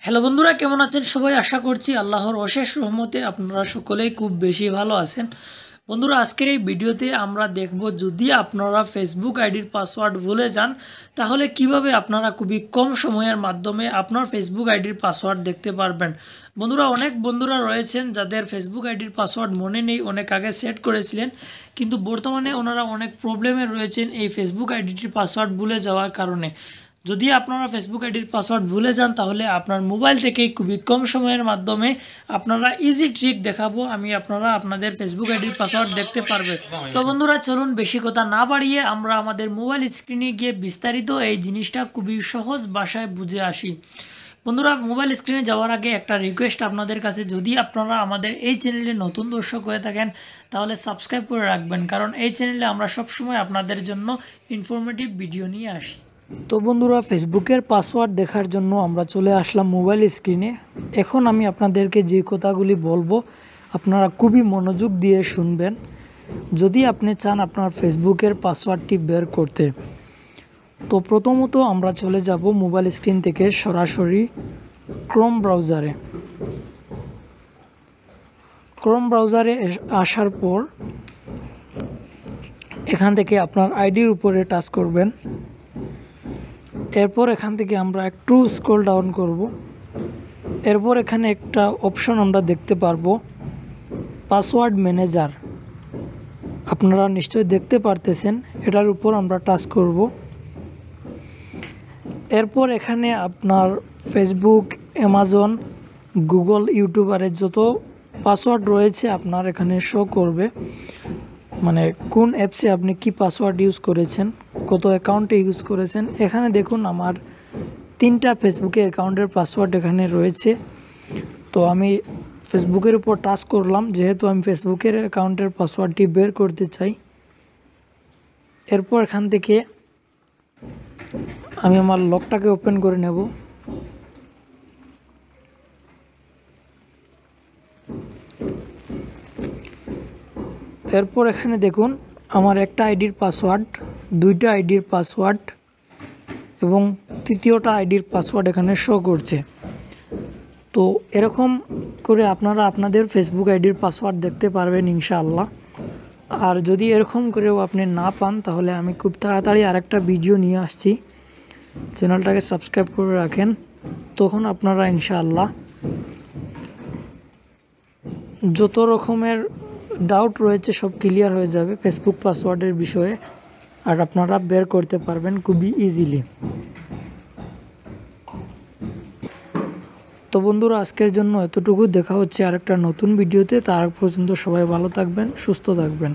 Hello বন্ধুরা, কেমন আছেন সবাই? আশা করছি আল্লাহর অশেষ রহমতে আপনারা সকলেই খুব বেশি ভালো আছেন। বন্ধুরা, আজকের এই ভিডিওতে আমরা দেখব, যদি আপনারা ফেসবুক আইডির পাসওয়ার্ড ভুলে যান তাহলে কিভাবে আপনারা খুবই কম সময়ের মাধ্যমে আপনার ফেসবুক আইডির পাসওয়ার্ড দেখতে পারবেন। বন্ধুরা, অনেক বন্ধুরা রয়েছেন যাদের ফেসবুক আইডির পাসওয়ার্ড মনে নেই, অনেক আগে সেট করেছিলেন, কিন্তু বর্তমানে ওনারা অনেক প্রবলেমে রয়েছেন এই ফেসবুক আইডিটির পাসওয়ার্ড ভুলে যাওয়ার কারণে। যদি আপনারা ফেসবুক আইডির পাসওয়ার্ড ভুলে যান তাহলে আপনার মোবাইল থেকেই খুবই কম সময়ের মাধ্যমে আপনারা ইজি ট্রিক দেখাবো আমি, আপনারা আপনাদের ফেসবুক আইডির পাসওয়ার্ড দেখতে পারবেন। তো বন্ধুরা, চলুন বেশি কথা না বাড়িয়ে আমরা আমাদের মোবাইল স্ক্রিনে গিয়ে বিস্তারিত এই জিনিসটা খুবই সহজ ভাষায় বুঝে আসি। বন্ধুরা, মোবাইল স্ক্রিনে যাওয়ার আগে একটা রিকোয়েস্ট আপনাদের কাছে, যদি আপনারা আমাদের এই চ্যানেলে নতুন দর্শক হয়ে থাকেন তাহলে সাবস্ক্রাইব করে রাখবেন, কারণ এই চ্যানেলে আমরা সবসময় আপনাদের জন্য ইনফরমেটিভ ভিডিও নিয়ে আসি। তো বন্ধুরা, ফেসবুকের পাসওয়ার্ড দেখার জন্য আমরা চলে আসলাম মোবাইল স্ক্রিনে। এখন আমি আপনাদেরকে যে কথাগুলি বলবো আপনারা খুবই মনোযোগ দিয়ে শুনবেন, যদি আপনি চান আপনার ফেসবুকের পাসওয়ার্ডটি বের করতে। তো প্রথমত আমরা চলে যাব মোবাইল স্ক্রিন থেকে সরাসরি ক্রোম ব্রাউজারে। ক্রোম ব্রাউজারে আসার পর এখান থেকে আপনার আইডির উপরে টাচ করবেন। এরপর এখান থেকে আমরা একটু স্ক্রল ডাউন করব। এরপর এখানে একটা অপশন আমরা দেখতে পারবো, পাসওয়ার্ড ম্যানেজার। আপনারা নিশ্চয়ই দেখতে পারতেছেন, এটার উপর আমরা টাচ করব। এরপর এখানে আপনার ফেসবুক, অ্যামাজন, গুগল, ইউটিউবারের যত পাসওয়ার্ড রয়েছে আপনার এখানে শো করবে, মানে কোন অ্যাপসে আপনি কি পাসওয়ার্ড ইউজ করেছেন, কত অ্যাকাউন্টে ইউজ করেছেন। এখানে দেখুন আমার 3টা ফেসবুকে অ্যাকাউন্টের পাসওয়ার্ড এখানে রয়েছে। তো আমি ফেসবুকের উপর টাচ করলাম, যেহেতু আমি ফেসবুকের অ্যাকাউন্টের পাসওয়ার্ডটি বের করতে চাই। এরপর এখান থেকে আমি আমার লকটাকে ওপেন করে নেব। এরপর এখানে দেখুন আমার একটা আইডির পাসওয়ার্ড, 2টা আইডির পাসওয়ার্ড এবং 3য়টা আইডির পাসওয়ার্ড এখানে শো করছে। তো এরকম করে আপনারা আপনাদের ফেসবুক আইডির পাসওয়ার্ড দেখতে পারবেন ইনশাআল্লাহ। আর যদি এরকম করেও আপনি না পান তাহলে আমি খুব তাড়াতাড়ি আরেকটা ভিডিও নিয়ে আসছি, চ্যানেলটাকে সাবস্ক্রাইব করে রাখেন, তখন আপনারা ইনশাআল্লাহ যত রকমের ডাউট রয়েছে সব ক্লিয়ার হয়ে যাবে ফেসবুক পাসওয়ার্ডের বিষয়ে, আর আপনারা বের করতে পারবেন খুবই ইজিলি। তো বন্ধুরা, আজকের জন্য এতটুকু। দেখা হচ্ছে আরেকটা নতুন ভিডিওতে। তার পর্যন্ত সবাই ভালো থাকবেন, সুস্থ থাকবেন।